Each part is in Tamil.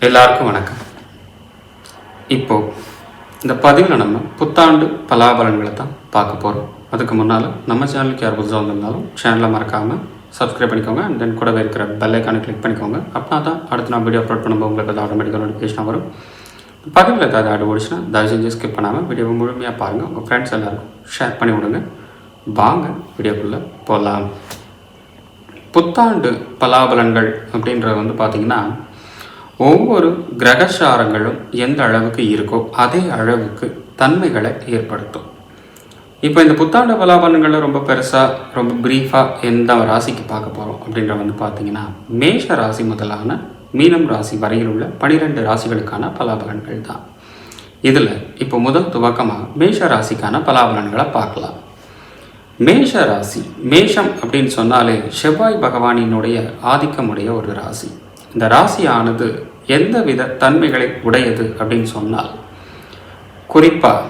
எல்லாருக்கும் வணக்கம். இப்போது இந்த பதிவில் நம்ம புத்தாண்டு பலாபலன்களை தான் பார்க்க போகிறோம். அதுக்கு முன்னால் நம்ம சேனலுக்கு யார் புதுசாக வந்திருந்தாலும் சேனலை மறக்காமல் சப்ஸ்கிரைப் பண்ணிக்கோங்க. அண்ட் தென் கூடவே இருக்கிற பெல் ஐக்கானை கிளிக் பண்ணிக்கோங்க. அப்படின்னா தான் அடுத்து நான் வீடியோ அப்லோட் பண்ணும்போது உங்களுக்கு அது ஆட்டோமேட்டிக்காக நோட்டிஃபிகேஷன் வரும். பதிவில் ஏதாவது ஆடு ஓடிச்சுன்னா தயவு செஞ்சு ஸ்கிப் பண்ணாமல் வீடியோவை முழுமையாக பாருங்கள். உங்கள் ஃப்ரெண்ட்ஸ் எல்லாருக்கும் ஷேர் பண்ணி விடுங்க. வாங்க வீடியோக்குள்ளே போகலாம். புத்தாண்டு பலாபலன்கள் அப்படின்றது பார்த்திங்கன்னா, ஒவ்வொரு கிரகசாரங்களும் எந்த அளவுக்கு இருக்கோ அதே அளவுக்கு தன்மைகளை ஏற்படுத்தும். இப்போ இந்த புத்தாண்டு பலாபலன்களில் ரொம்ப பெருசாக ரொம்ப ப்ரீஃபாக எந்த ராசிக்கு பார்க்க போகிறோம் அப்படின்ற பார்த்திங்கன்னா, மேஷ ராசி முதலான மீனம் ராசி வரையில் உள்ள 12 ராசிகளுக்கான பலாபலன்கள் தான். இதில் இப்போ முதல் துவக்கமாக மேஷ ராசிக்கான பலாபலன்களை பார்க்கலாம். மேஷ ராசி, மேஷம் அப்படின்னு சொன்னாலே செவ்வாய் பகவானினுடைய ஆதிக்கமுடைய ஒரு ராசி. இந்த ராசியானது எந்தவித தன்மைகளை உடையது அப்படின்னு சொன்னால், குறிப்பாக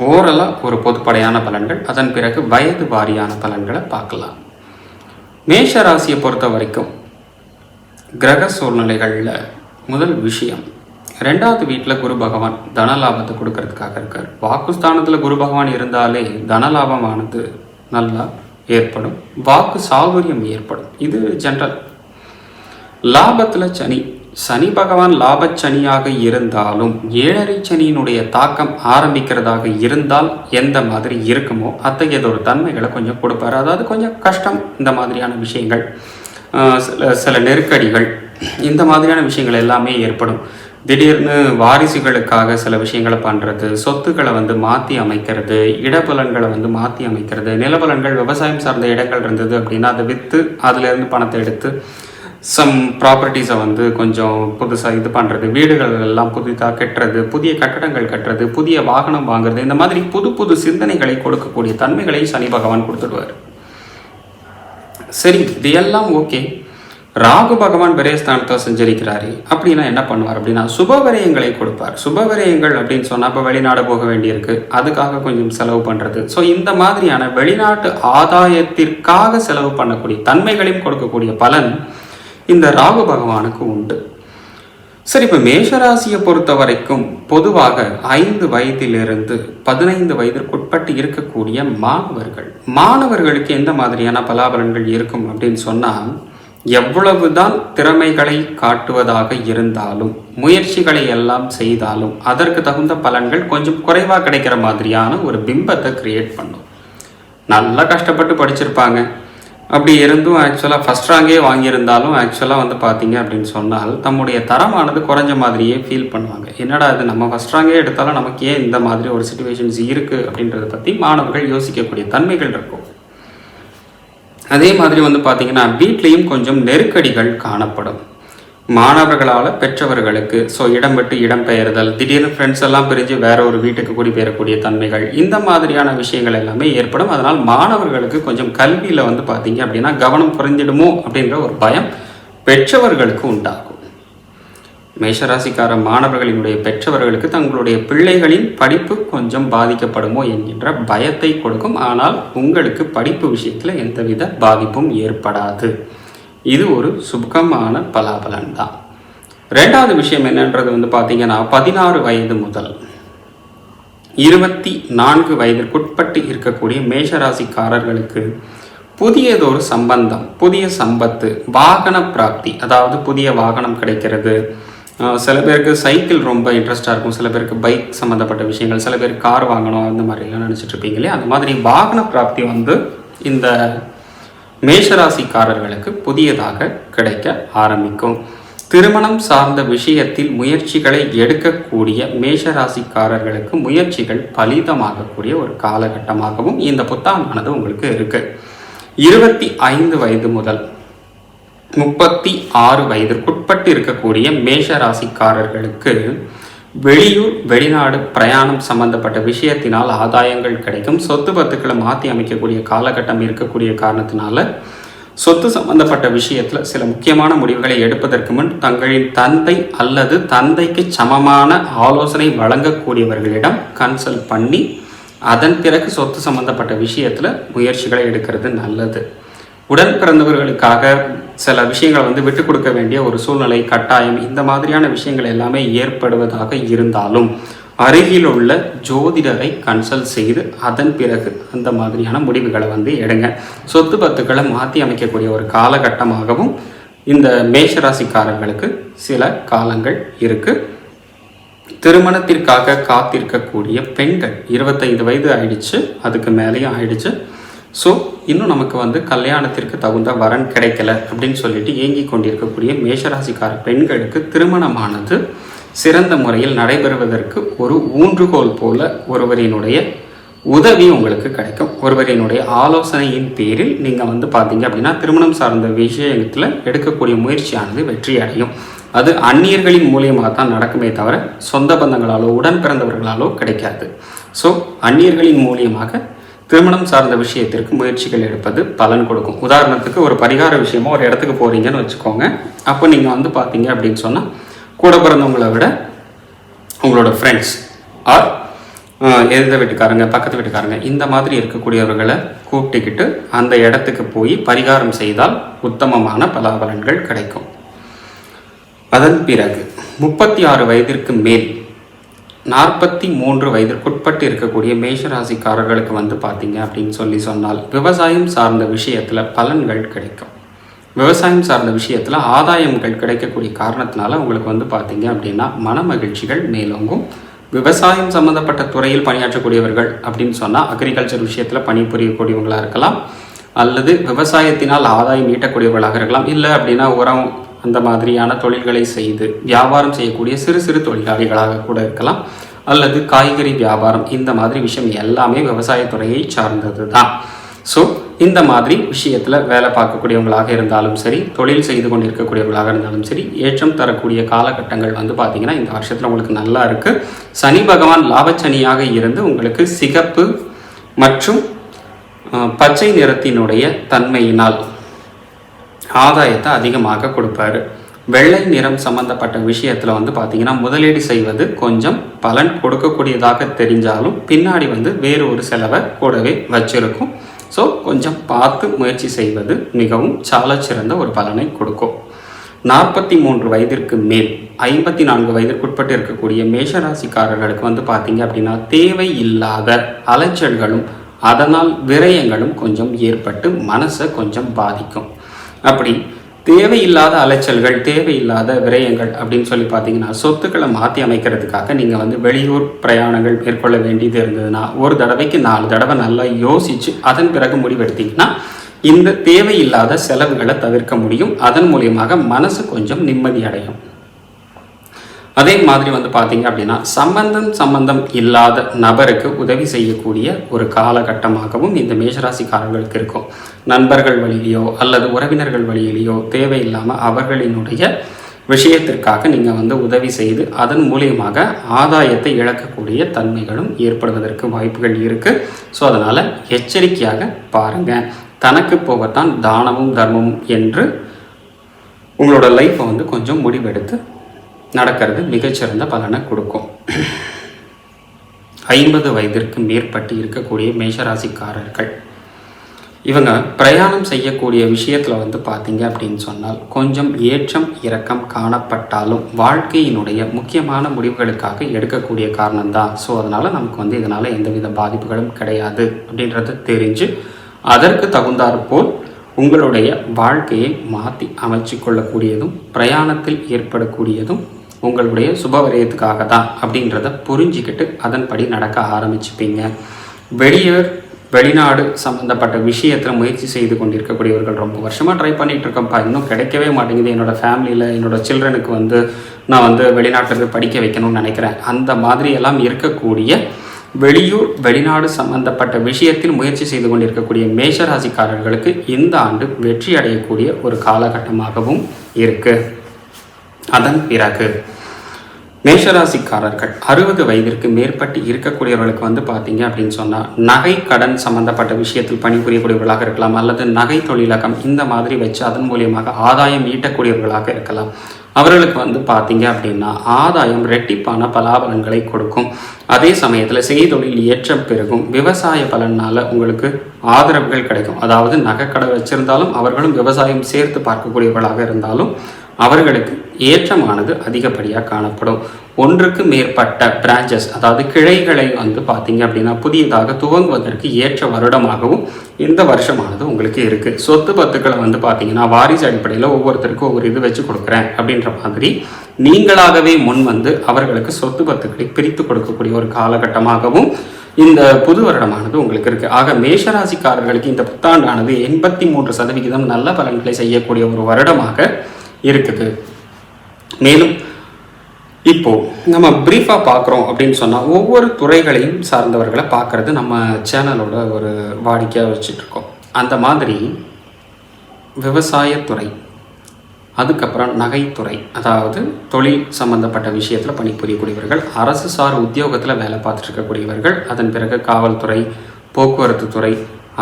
ஓரளவு ஒரு பொதுப்படையான பலன்கள், அதன் பிறகு வயது வாரியான பலன்களை பார்க்கலாம். மேஷ ராசியை பொறுத்த வரைக்கும் கிரக சூழ்நிலைகளில் முதல் விஷயம், 2வது வீட்டில் குரு பகவான் தனலாபத்தை கொடுக்கறதுக்காக இருக்கார். வாக்குஸ்தானத்தில் குரு பகவான் இருந்தாலே தனலாபமானது நல்லா ஏற்படும், வாக்கு சாதுரியம் ஏற்படும். இது ஜென்ரல். லாபத்தில் சனி பகவான் லாபச்சனியாக இருந்தாலும் 7.5 சனியினுடைய தாக்கம் ஆரம்பிக்கிறதாக இருந்தால் எந்த மாதிரி இருக்குமோ அத்தகையதொரு தன்மைகளை கொஞ்சம் கொடுப்பார். அதாவது கொஞ்சம் கஷ்டம், இந்த மாதிரியான விஷயங்கள், சில நெருக்கடிகள், இந்த மாதிரியான விஷயங்கள் எல்லாமே ஏற்படும். திடீர்னு வாரிசுகளுக்காக சில விஷயங்களை பண்ணுறது, சொத்துக்களை மாற்றி அமைக்கிறது, இடபலன்களை மாற்றி அமைக்கிறது, நிலபலன்கள் விவசாயம் சார்ந்த இடங்கள் இருந்தது அப்படின்னா அதை விற்று அதிலேருந்து பணத்தை எடுத்து சம் ப்ராப்பர்ட்டிஸை கொஞ்சம் புதுசாக இது பண்ணுறது, வீடுகள் எல்லாம் புதிதாக கட்டுறது, புதிய கட்டடங்கள் கட்டுறது, புதிய வாகனம் வாங்குறது, இந்த மாதிரி புது புது சிந்தனைகளை கொடுக்கக்கூடிய தன்மைகளை சனி பகவான் கொடுத்துடுவார். சரி, இது எல்லாம் ஓகே. ராகு பகவான் விரயஸ்தானத்தை செஞ்சிருக்கிறாரு அப்படின்னா என்ன பண்ணுவார் அப்படின்னா, சுபவிரயங்களை கொடுப்பார். சுபவிரயங்கள் அப்படின்னு சொன்னால் இப்போ வெளிநாடு போக வேண்டியிருக்கு, அதுக்காக கொஞ்சம் செலவு பண்ணுறது. ஸோ இந்த மாதிரியான வெளிநாட்டு ஆதாயத்திற்காக செலவு பண்ணக்கூடிய தன்மைகளையும் கொடுக்கக்கூடிய பலன் இந்த ராகு பகவானுக்கு உண்டு. சரி, இப்போ மேஷராசியை பொறுத்த வரைக்கும் பொதுவாக 5 வயதிலிருந்து 15 வயதிற்குட்பட்டு இருக்கக்கூடிய மாணவர்களுக்கு எந்த மாதிரியான பலாபலன்கள் இருக்கும் அப்படின்னு சொன்னால், எவ்வளவுதான் திறமைகளை காட்டுவதாக இருந்தாலும், முயற்சிகளை எல்லாம் செய்தாலும் அதற்கு தகுந்த பலன்கள் கொஞ்சம் குறைவாக கிடைக்கிற மாதிரியான ஒரு பிம்பத்தை கிரியேட் பண்ணும். நல்லா கஷ்டப்பட்டு படிச்சிருப்பாங்க, அப்படி இருந்தும் ஆக்சுவலாக ஃபஸ்ட் ரேங்கே வாங்கியிருந்தாலும் ஆக்சுவலாக பார்த்தீங்க அப்படின்னு சொன்னால் தம்முடைய தரமானது குறைஞ்ச மாதிரியே ஃபீல் பண்ணுவாங்க. என்னடா இது, நம்ம ஃபஸ்ட் ரேங்கே எடுத்தாலும் நமக்கு ஏன் இந்த மாதிரி ஒரு சிச்சுவேஷன்ஸ் இருக்குது அப்படின்றத பற்றி மாணவர்கள் யோசிக்கக்கூடிய தன்மைகள் இருக்கும். அதே மாதிரி பார்த்தீங்கன்னா வீட்லேயும் கொஞ்சம் நெருக்கடிகள் காணப்படும். மாணவர்களால் பெற்றவர்களுக்கு இடம் விட்டு இடம் பெயர்தல், திடீர்னு ஃப்ரெண்ட்ஸ் எல்லாம் பிரிஞ்சு வேற ஒரு வீட்டுக்கு குடிபெயரக்கூடிய தன்மைகள், இந்த மாதிரியான விஷயங்கள் எல்லாமே ஏற்படும். அதனால் மாணவர்களுக்கு கொஞ்சம் கல்வியில் பார்த்தீங்க அப்படின்னா கவனம் குறைஞ்சிடுமோ அப்படின்ற ஒரு பயம் பெற்றவர்களுக்கு உண்டாகும். மேஷராசிக்கார மாணவர்களினுடைய பெற்றவர்களுக்கு தங்களுடைய பிள்ளைகளின் படிப்பு கொஞ்சம் பாதிக்கப்படுமோ என்கின்ற பயத்தை கொடுக்கும். ஆனால் உங்களுக்கு படிப்பு விஷயத்தில் எந்தவித பாதிப்பும் ஏற்படாது. இது ஒரு சுபகமான பலாபலன் தான். 2வது விஷயம் என்னன்றது பார்த்தீங்கன்னா, 16 வயது முதல் 24 வயதிற்குட்பட்டு இருக்கக்கூடிய மேஷராசிக்காரர்களுக்கு புதியதொரு சம்பந்தம், புதிய சம்பத்து, வாகன பிராப்தி, அதாவது புதிய வாகனம் கிடைக்கிறது. சில பேருக்கு சைக்கிள் ரொம்ப இன்ட்ரெஸ்டாக இருக்கும், சில பேருக்கு பைக் சம்மந்தப்பட்ட விஷயங்கள், சில பேருக்கு கார் வாங்கணும், அந்த மாதிரிலாம் நினச்சிட்டு இருப்பீங்க இல்லையா. அந்த மாதிரி வாகன பிராப்தி இந்த மேஷராசிக்காரர்களுக்கு புதியதாக கிடைக்க ஆரம்பிக்கும். திருமணம் சார்ந்த விஷயத்தில் முயற்சிகளை எடுக்கக்கூடிய மேஷராசிக்காரர்களுக்கு முயற்சிகள் பலிதமாகக்கூடிய ஒரு காலகட்டமாகவும் இந்த புத்தாண்டானது உங்களுக்கு இருக்கு. 25 வயது முதல் 36 வயதிற்குட்பட்டு இருக்கக்கூடிய மேஷராசிக்காரர்களுக்கு வெளியூர் வெளிநாடு பிரயாணம் சம்பந்தப்பட்ட விஷயத்தினால் ஆதாயங்கள் கிடைக்கும். சொத்து பத்துக்களை மாற்றி அமைக்கக்கூடிய காலகட்டம் இருக்கக்கூடிய காரணத்தினால சொத்து சம்பந்தப்பட்ட விஷயத்தில் சில முக்கியமான முடிவுகளை எடுப்பதற்கு முன் தங்களின் தந்தை அல்லது தந்தைக்கு சமமான ஆலோசனை வழங்கக்கூடியவர்களிடம் கன்சல்ட் பண்ணி அதன் பிறகு சொத்து சம்பந்தப்பட்ட விஷயத்தில் முயற்சிகளை எடுக்கிறது நல்லது. உடன் பிறந்தவர்களுக்காக சில விஷயங்களை வந்து விட்டு கொடுக்க வேண்டிய ஒரு சூழ்நிலை, கட்டாயம், இந்த மாதிரியான விஷயங்கள் எல்லாமே ஏற்படுவதாக இருந்தாலும் அருகில் உள்ள ஜோதிடரை கன்சல்ட் செய்து அதன் பிறகு அந்த மாதிரியான முடிவுகளை வந்து எடுங்க. சொத்து பத்துக்களை மாற்றி அமைக்கக்கூடிய ஒரு காலகட்டமாகவும் இந்த மேஷராசிக்காரர்களுக்கு சில காலங்கள் இருக்குது. திருமணத்திற்காக காத்திருக்கக்கூடிய பெண்கள் 25 வயது ஆயிடுச்சு, அதுக்கு மேலேயும் ஆயிடுச்சு. ஸோ இன்னும் நமக்கு வந்து கல்யாணத்திற்கு தகுந்த வரன் கிடைக்கல அப்படின்னு சொல்லிட்டு ஏங்கி கொண்டிருக்கக்கூடிய மேஷராசிக்கார பெண்களுக்கு திருமணமானது சிறந்த முறையில் நடைபெறுவதற்கு ஒரு ஊன்றுகோல் போல ஒருவரினுடைய உதவி உங்களுக்கு கிடைக்கும். ஒருவரினுடைய ஆலோசனையின் பேரில் நீங்கள் வந்து பார்த்தீங்க அப்படின்னா திருமணம் சார்ந்த விஷயத்தில் எடுக்கக்கூடிய முயற்சியானது வெற்றி அடையும். அது அந்நியர்களின் மூலியமாக தான் நடக்குமே தவிர சொந்த பந்தங்களாலோ உடன் பிறந்தவர்களாலோ கிடைக்காது. ஸோ அந்நியர்களின் மூலியமாக திருமணம் சார்ந்த விஷயத்திற்கு முயற்சிகள் எடுப்பது பலன் கொடுக்கும். உதாரணத்துக்கு ஒரு பரிகார விஷயமா ஒரு இடத்துக்கு போகிறீங்கன்னு வச்சுக்கோங்க. அப்போ நீங்கள் வந்து பார்த்தீங்க அப்படின்னு சொன்னால் கூட பிறந்தவங்களை விட உங்களோட ஃப்ரெண்ட்ஸ் ஆர் எதிர்த்த வீட்டுக்காரங்க, பக்கத்து வீட்டுக்காரங்க, இந்த மாதிரி இருக்கக்கூடியவர்களை கூப்பிட்டுக்கிட்டு அந்த இடத்துக்கு போய் பரிகாரம் செய்தால் உத்தமமான பலாபலன்கள் கிடைக்கும். அதன் பிறகு 36 வயதிற்கு மேல் 43 வயதிற்குட்பட்டு இருக்கக்கூடிய மேஷராசிக்காரர்களுக்கு வந்து பார்த்தீங்க அப்படின்னு சொன்னால் விவசாயம் சார்ந்த விஷயத்தில் பலன்கள் கிடைக்கும். விவசாயம் சார்ந்த விஷயத்தில் ஆதாயங்கள் கிடைக்கக்கூடிய காரணத்தினால உங்களுக்கு வந்து பார்த்தீங்க அப்படின்னா மன மகிழ்ச்சிகள் மேலோங்கும். விவசாயம் சம்மந்தப்பட்ட துறையில் பணியாற்றக்கூடியவர்கள் அப்படின்னு சொன்னால் அக்ரிகல்ச்சர் விஷயத்தில் பணிபுரியக்கூடியவங்களாக இருக்கலாம், அல்லது விவசாயத்தினால் ஆதாயம் ஈட்டக்கூடியவர்களாக இருக்கலாம். இல்லை அப்படின்னா உரம் அந்த மாதிரியான தொழில்களை செய்து வியாபாரம் செய்யக்கூடிய சிறு சிறு தொழிலாளிகளாக கூட இருக்கலாம், அல்லது காய்கறி வியாபாரம். இந்த மாதிரி விஷயம் எல்லாமே விவசாயத்துறையை சார்ந்தது தான். ஸோ இந்த மாதிரி விஷயத்தில் வேலை பார்க்கக்கூடியவங்களாக இருந்தாலும் சரி, தொழில் செய்து கொண்டு இருக்கக்கூடியவர்களாக இருந்தாலும் சரி, ஏற்றம் தரக்கூடிய காலகட்டங்கள் வந்து பார்த்திங்கன்னா இந்த வருஷத்தில் உங்களுக்கு நல்லா இருக்குது. சனி பகவான் லாபச்சனியாக இருந்து உங்களுக்கு சிகப்பு மற்றும் பச்சை நிறத்தினுடைய தன்மையினால் ஆதாயத்தை அதிகமாக கொடுப்பாரு. வெள்ளை நிறம் சம்பந்தப்பட்ட விஷயத்தில் வந்து பார்த்திங்கன்னா முதலீடு செய்வது கொஞ்சம் பலன் கொடுக்கக்கூடியதாக தெரிஞ்சாலும் பின்னாடி வந்து வேறு ஒரு செலவை கூடவே வச்சிருக்கும். ஸோ கொஞ்சம் பார்த்து முயற்சி செய்வது மிகவும் சாலச்சிறந்த ஒரு பலனை கொடுக்கும். 43 வயதிற்கு மேல் 54 வயதிற்குட்பட்டு இருக்கக்கூடிய மேஷராசிக்காரர்களுக்கு வந்து பார்த்தீங்க அப்படின்னா தேவையில்லாத அலைச்சல்களும் அதனால் விரயங்களும் கொஞ்சம் ஏற்பட்டு மனசை கொஞ்சம் பாதிக்கும். அப்படி தேவையில்லாத அலைச்சல்கள், தேவையில்லாத விரயங்கள் அப்படின்னு சொல்லி பார்த்தீங்கன்னா சொத்துக்களை மாற்றி அமைக்கிறதுக்காக நீங்கள் வந்து வெளியூர் பிரயாணங்கள் மேற்கொள்ள வேண்டியது இருந்ததுன்னா ஒரு தடவைக்கு 4 தடவை நல்லா யோசித்து அதன் பிறகு முடிவெடுத்தீங்கன்னா இந்த தேவையில்லாத செலவுகளை தவிர்க்க முடியும். அதன் மூலியமாக மனசு கொஞ்சம் நிம்மதி அடையும். அதே மாதிரி வந்து பார்த்தீங்க அப்படின்னா சம்பந்தம் இல்லாத நபருக்கு உதவி செய்யக்கூடிய ஒரு காலகட்டமாகவும் இந்த மேஷராசிக்காரர்களுக்கு இருக்கும். நண்பர்கள் வழியிலையோ அல்லது உறவினர்கள் வழியிலையோ தேவையில்லாமல் அவர்களினுடைய விஷயத்திற்காக நீங்கள் வந்து உதவி செய்து அதன் மூலியமாக ஆதாயத்தை இழக்கக்கூடிய தன்மைகளும் ஏற்படுவதற்கு வாய்ப்புகள் இருக்குது. ஸோ அதனால் எச்சரிக்கையாக பாருங்கள். தனக்கு போகத்தான் தானமும் தர்மமும் என்று உங்களோட லைஃப்பை வந்து கொஞ்சம் முடிவெடுத்து நடக்கிறது மிகச்சிறந்த பலனை கொடுக்கும். 50 வயதிற்கு மேற்பட்டு இருக்கக்கூடிய மேஷராசிக்காரர்கள் இவங்க பிரயாணம் செய்யக்கூடிய விஷயத்தில் வந்து பார்த்தீங்க அப்படின்னு சொன்னால் கொஞ்சம் ஏற்றம் இறக்கம் காணப்பட்டாலும் வாழ்க்கையினுடைய முக்கியமான முடிவுகளுக்காக எடுக்கக்கூடிய காரணம்தான். ஸோ அதனால் நமக்கு வந்து இதனால் எந்தவித பாதிப்புகளும் கிடையாது அப்படின்றத தெரிஞ்சு அதற்கு தகுந்தாற்போல் உங்களுடைய வாழ்க்கையை மாற்றி அமைச்சு கொள்ளக்கூடியதும் பிரயாணத்தில் ஏற்படக்கூடியதும் உங்களுடைய சுபவரியத்துக்காக தான் அப்படின்றத புரிஞ்சிக்கிட்டு அதன்படி நடக்க ஆரம்பிச்சுப்பீங்க. வெளிநாடு சம்மந்தப்பட்ட விஷயத்தில் முயற்சி செய்து கொண்டிருக்கக்கூடியவர்கள் ரொம்ப வருஷமாக ட்ரை பண்ணிகிட்டு இருக்கேன்ப்பா, இன்னும் கிடைக்கவே மாட்டேங்குது, என்னோடய ஃபேமிலியில் என்னோடய சில்ட்ரனுக்கு வந்து நான் வந்து வெளிநாட்டில் போய் படிக்க வைக்கணும்னு நினைக்கிறேன், அந்த மாதிரி எல்லாம் இருக்கக்கூடிய வெளிநாடு சம்பந்தப்பட்ட விஷயத்தில் முயற்சி செய்து கொண்டிருக்கக்கூடிய மேஷராசிக்காரர்களுக்கு இந்த ஆண்டு வெற்றி அடையக்கூடிய ஒரு காலகட்டமாகவும் இருக்குது. அதன் பிறகு மேஷராசிக்காரர்கள் 60 வயதிற்கு மேற்பட்டு இருக்கக்கூடியவர்களுக்கு வந்து பார்த்தீங்க அப்படின்னு சொன்னால் நகை கடன் சம்பந்தப்பட்ட விஷயத்தில் பணிபுரியக்கூடியவர்களாக இருக்கலாம், அல்லது நகை தொழிலகம் இந்த மாதிரி வச்சு அதன் மூலியமாக ஆதாயம் ஈட்டக்கூடியவர்களாக இருக்கலாம், அவர்களுக்கு வந்து பார்த்தீங்க அப்படின்னா ஆதாயம் ரெட்டிப்பான பலாபலன்களை கொடுக்கும். அதே சமயத்தில் செய்தொழில் ஏற்றம் பெருகும். விவசாய பலனால் உங்களுக்கு ஆதரவுகள் கிடைக்கும். அதாவது நகைக்கடை வச்சிருந்தாலும் அவர்களும் விவசாயம் சேர்த்து பார்க்கக்கூடியவர்களாக இருந்தாலும் அவர்களுக்கு ஏற்றமானது அதிகப்படியாக காணப்படும். ஒன்றுக்கு மேற்பட்ட பிரான்ச்சஸ், அதாவது கிளைகளை வந்து பார்த்தீங்க அப்படின்னா புதியதாக துவங்குவதற்கு ஏற்ற வருடமாகவும் இந்த வருஷமானது உங்களுக்கு இருக்குது. சொத்து பத்துக்களை வந்து பார்த்தீங்கன்னா வாரிசு அடிப்படையில் ஒவ்வொருத்தருக்கும் ஒவ்வொரு இது வச்சு கொடுக்குறேன் அப்படின்ற மாதிரி நீங்களாகவே முன் வந்து அவர்களுக்கு சொத்து பத்துக்களை பிரித்து கொடுக்கக்கூடிய ஒரு காலகட்டமாகவும் இந்த புது வருடமானது உங்களுக்கு இருக்குது. ஆக மேஷராசிக்காரர்களுக்கு இந்த புத்தாண்டானது 83% நல்ல பலன்களை செய்யக்கூடிய ஒரு வருடமாக இருக்குது. மேலும் இப்போ நம்ம பிரீஃபாக பார்க்குறோம் அப்படின்னு சொன்னால் ஒவ்வொரு துறைகளையும் சார்ந்தவர்களை பார்க்குறது நம்ம சேனலோட ஒரு வாடிக்கையாக வச்சுட்ருக்கோம். அந்த மாதிரி விவசாயத்துறை, அதுக்கப்புறம் நகைத்துறை, அதாவது தொழில் சம்பந்தப்பட்ட விஷயத்தில் பணிபுரியக்கூடியவர்கள், அரசு சார் உத்தியோகத்தில் வேலை பார்த்துட்டு இருக்கக்கூடியவர்கள், அதன் பிறகு காவல்துறை, போக்குவரத்து துறை,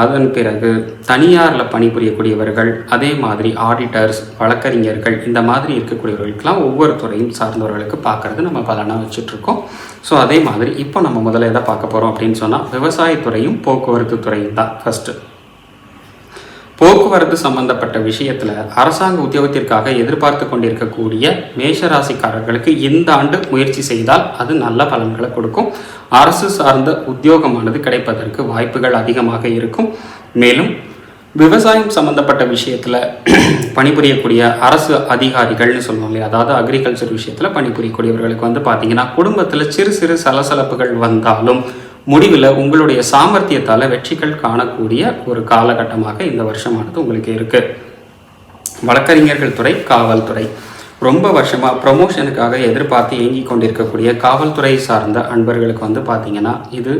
அதன் பிறகு தனியாரில் பணிபுரியக்கூடியவர்கள், அதே மாதிரி ஆடிட்டர்ஸ், வழக்கறிஞர்கள், இந்த மாதிரி இருக்கக்கூடியவர்களுக்கெல்லாம் ஒவ்வொரு துறையும் சார்ந்தவர்களுக்கு பார்க்குறது நம்ம பலனாக வச்சுட்ருக்கோம். ஸோ அதே மாதிரி இப்போ நம்ம முதல்ல எதை பார்க்க போகிறோம் அப்படின்னு சொன்னால் விவசாயத்துறையும் போக்குவரத்து துறையும் தான். ஃபஸ்ட்டு போக்குவரத்து சம்பந்தப்பட்ட விஷயத்தில் அரசாங்க உத்தியோகத்திற்காக எதிர்பார்த்து கொண்டிருக்கக்கூடிய மேஷராசிக்காரர்களுக்கு இந்த ஆண்டு முயற்சி செய்தால் அது நல்ல பலன்களை கொடுக்கும். அரசு சார்ந்த உத்தியோகமானது கிடைப்பதற்கு வாய்ப்புகள் அதிகமாக இருக்கும். மேலும் விவசாயம் சம்பந்தப்பட்ட விஷயத்தில் பணிபுரியக்கூடிய அரசு அதிகாரிகள்னு சொல்லுவோம் இல்லையா, அதாவது அக்ரிகல்ச்சர் விஷயத்தில் பணிபுரியக்கூடியவர்களுக்கு வந்து பார்த்திங்கன்னா குடும்பத்தில் சிறு சிறு சலசலப்புகள் வந்தாலும் முடிவில் உங்களுடைய சாமர்த்தியத்தால் வெற்றிகள் காணக்கூடிய ஒரு காலகட்டமாக இந்த வருஷமானது உங்களுக்கு இருக்குது. வழக்கறிஞர்கள் துறை, காவல்துறை, ரொம்ப வருஷமாக ப்ரொமோஷனுக்காக எதிர்பார்த்து இயங்கி கொண்டிருக்கக்கூடிய காவல்துறை சார்ந்த அன்பர்களுக்கு வந்து பார்த்திங்கன்னா இது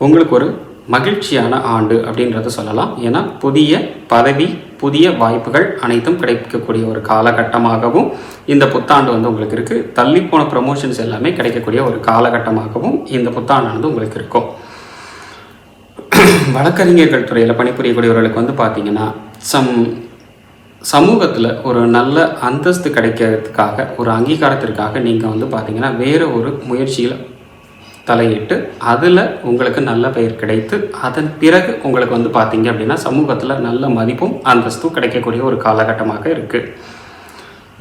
உங்களுக்கு ஒரு மகிழ்ச்சியான ஆண்டு அப்படின்றத சொல்லலாம். ஏன்னா புதிய பதவி, புதிய வாய்ப்புகள் அனைத்தும் கிடைக்கக்கூடிய ஒரு காலகட்டமாகவும் இந்த புத்தாண்டு வந்து உங்களுக்கு இருக்குது. தள்ளிப்போன ப்ரமோஷன்ஸ் எல்லாமே கிடைக்கக்கூடிய ஒரு காலகட்டமாகவும் இந்த புத்தாண்டானது உங்களுக்கு இருக்கும். வழக்கறிஞர்கள் துறையில் பணிபுரியக்கூடியவர்களுக்கு வந்து பார்த்திங்கன்னா சமூகத்தில் ஒரு நல்ல அந்தஸ்து கிடைக்கிறதுக்காக, ஒரு அங்கீகாரத்திற்காக நீங்கள் வந்து பார்த்திங்கன்னா வேறு ஒரு முயற்சியில் தலையிட்டு அதில் உங்களுக்கு நல்ல பெயர் கிடைத்து அதன் பிறகு உங்களுக்கு வந்து பார்த்தீங்க அப்படின்னா சமூகத்தில் நல்ல மதிப்பும் அந்தஸ்தும் கிடைக்கக்கூடிய ஒரு காலகட்டமாக இருக்குது.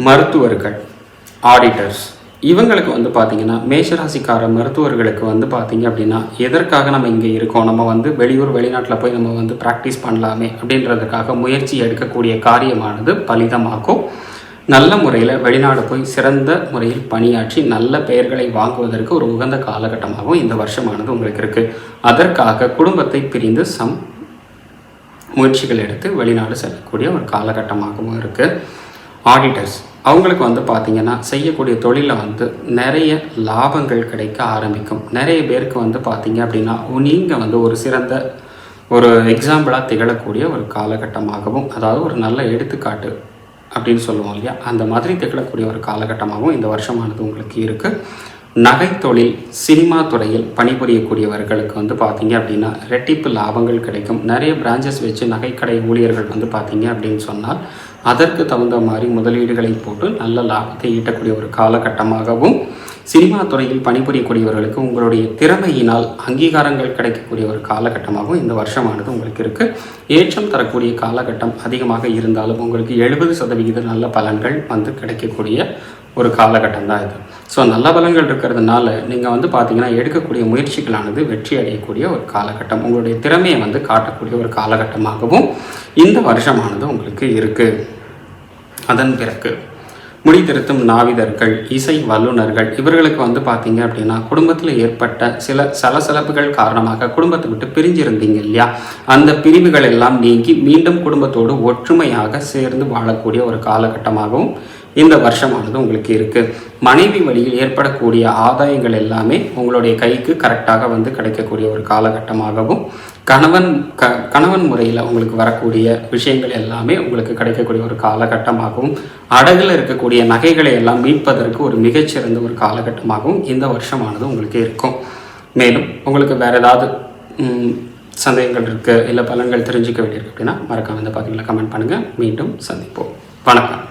மருத்துவர்கள், ஆடிட்டர்ஸ், இவங்களுக்கு வந்து பார்த்திங்கன்னா மேஷராசிக்கார மருத்துவர்களுக்கு வந்து பார்த்திங்க அப்படின்னா எதற்காக நம்ம இங்கே இருக்கோம், நம்ம வந்து வெளியூர் வெளிநாட்டில் போய் நம்ம வந்து ப்ராக்டிஸ் பண்ணலாமே அப்படின்றதுக்காக முயற்சி எடுக்கக்கூடிய காரியமானது பலிதமாக்கும். நல்ல முறையில் வெளிநாடு போய் சிறந்த முறையில் பணியாற்றி நல்ல பெயர்களை வாங்குவதற்கு ஒரு உகந்த காலகட்டமாகவும் இந்த வருஷமானது உங்களுக்கு இருக்குது. அதற்காக குடும்பத்தை பிரிந்து முயற்சிகள் எடுத்து வெளிநாடு செல்லக்கூடிய ஒரு காலகட்டமாகவும் இருக்குது. ஆடிட்டர்ஸ், அவங்களுக்கு வந்து பார்த்திங்கன்னா செய்யக்கூடிய தொழிலில் வந்து நிறைய லாபங்கள் கிடைக்க ஆரம்பிக்கும். நிறைய பேருக்கு வந்து பார்த்திங்க அப்படின்னா நீங்கள் வந்து ஒரு சிறந்த ஒரு எக்ஸாம்பிளாக திகழக்கூடிய ஒரு காலகட்டமாகவும், அதாவது ஒரு நல்ல எடுத்துக்காட்டு அப்படின்னு சொல்லுவோம் இல்லையா, அந்த மாதிரி திகழக்கூடிய ஒரு காலகட்டமாகவும் இந்த வருஷமானது உங்களுக்கு இருக்குது. நகைத்தொழில், சினிமா துறையில் பணிபுரியக்கூடியவர்களுக்கு வந்து பார்த்திங்க அப்படின்னா ரெட்டிப்பு லாபங்கள் கிடைக்கும். நிறைய பிரான்ச்சஸ் வச்சு நகைக்கடை ஊழியர்கள் வந்து பார்த்திங்க அப்படின்னு சொன்னால் அதற்கு தகுந்த மாதிரி முதலீடுகளை போட்டு நல்ல லாபத்தை ஈட்டக்கூடிய ஒரு காலகட்டமாகவும், சினிமா துறையில் பணிபுரியக்கூடியவர்களுக்கு உங்களுடைய திறமையினால் அங்கீகாரங்கள் கிடைக்கக்கூடிய ஒரு காலகட்டமாகவும் இந்த வருஷமானது உங்களுக்கு இருக்குது. ஏற்றம் தரக்கூடிய காலகட்டம் அதிகமாக இருந்தாலும் உங்களுக்கு 70% நல்ல பலன்கள் வந்து கிடைக்கக்கூடிய ஒரு காலகட்டம் தான் இது. ஸோ நல்ல பலன்கள் இருக்கிறதுனால நீங்கள் வந்து பார்த்திங்கன்னா எடுக்கக்கூடிய முயற்சிகளானது வெற்றி அடையக்கூடிய ஒரு காலகட்டம், உங்களுடைய திறமையை வந்து காட்டக்கூடிய ஒரு காலகட்டமாகவும் இந்த வருஷமானது உங்களுக்கு இருக்குது. அதன் பிறகு முடித்திருத்தும் நாவிதர்கள், இசை வல்லுநர்கள், இவர்களுக்கு வந்து பார்த்தீங்க அப்படின்னா குடும்பத்தில் ஏற்பட்ட சில சலசலப்புகள் காரணமாக குடும்பத்தை விட்டு பிரிஞ்சிருந்தீங்க இல்லையா, அந்த பிரிவுகள் எல்லாம் நீங்கி மீண்டும் குடும்பத்தோடு ஒற்றுமையாக சேர்ந்து வாழக்கூடிய ஒரு காலகட்டமாகவும் இந்த வருஷமானது உங்களுக்கு இருக்குது. மனைவி வழியில் ஏற்படக்கூடிய ஆதாயங்கள் எல்லாமே உங்களுடைய கைக்கு கரெக்டாக வந்து கிடைக்கக்கூடிய ஒரு காலகட்டமாகவும், கணவன் முறையில் உங்களுக்கு வரக்கூடிய விஷயங்கள் எல்லாமே உங்களுக்கு கிடைக்கக்கூடிய ஒரு காலகட்டமாகவும், அடகில் இருக்கக்கூடிய நகைகளை எல்லாம் மீட்பதற்கு ஒரு மிகச்சிறந்த ஒரு காலகட்டமாகவும் இந்த வருஷமானது உங்களுக்கு இருக்கும். மேலும் உங்களுக்கு வேறு ஏதாவது சந்தேகங்கள் இருக்குது, இல்லை பலன்கள் தெரிஞ்சுக்க வேண்டியிருக்கு அப்படின்னா மறக்காம இந்த பதிவில் கமெண்ட் பண்ணுங்கள். மீண்டும் சந்திப்போம். வணக்கம்.